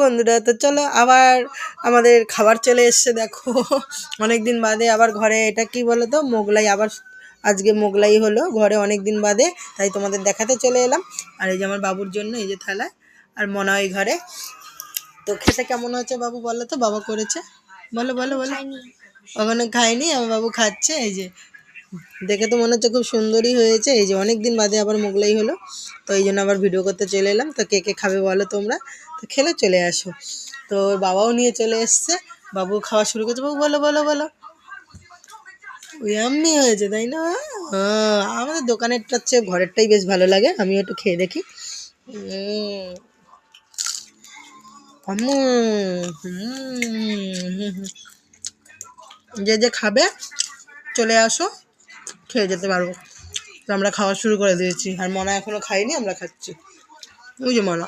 বন্ধুরা, তো চলো আবার আমাদের খাবার চলে এসছে। দেখো অনেক দিন বাদে আবার ঘরে, এটা কি বলো তো, মোগলাই। আবার আজকে মোগলাই হলো ঘরে অনেক দিন বাদে, তাই তোমাদের দেখাতে চলে এলাম। আর এই যে আমার বাবুর জন্য এই যে থালা, আর মনা ওই ঘরে। তো খেতে কেমন হচ্ছে বাবু বলো তো, বাবা করেছে, বলো বলো বলো। ওখানে খাইনি, আমার বাবু খাচ্ছে। এই যে দেখে তো মনে হচ্ছে খুব সুন্দরই হয়েছে। এই যে অনেক দিন বাদে আবার মোগলাই হলো, তো এই জন্য আবার ভিডিও করতে চলে এলাম। তো কে কে খাবে বলো তোমরা, তো খেলে চলে আসো। তো ওর বাবাও নিয়ে চলে এসছে, বাবু খাওয়া শুরু করছে। বাবু বলো বলো বলো। ইয়াম্মি হয়েছে তাই না? আমাদের দোকানেরটার চেয়ে ঘরেরটাই বেশ ভালো লাগে। আমিও একটু খেয়ে দেখি। আম্মু, যে যে খাবে চলে আসো, খেয়ে যেতে পারবো। তো আমরা খাওয়া শুরু করে দিয়েছি, আর মনা এখনো খাইনি, আমরা খাচ্ছি। ওই যে মনা।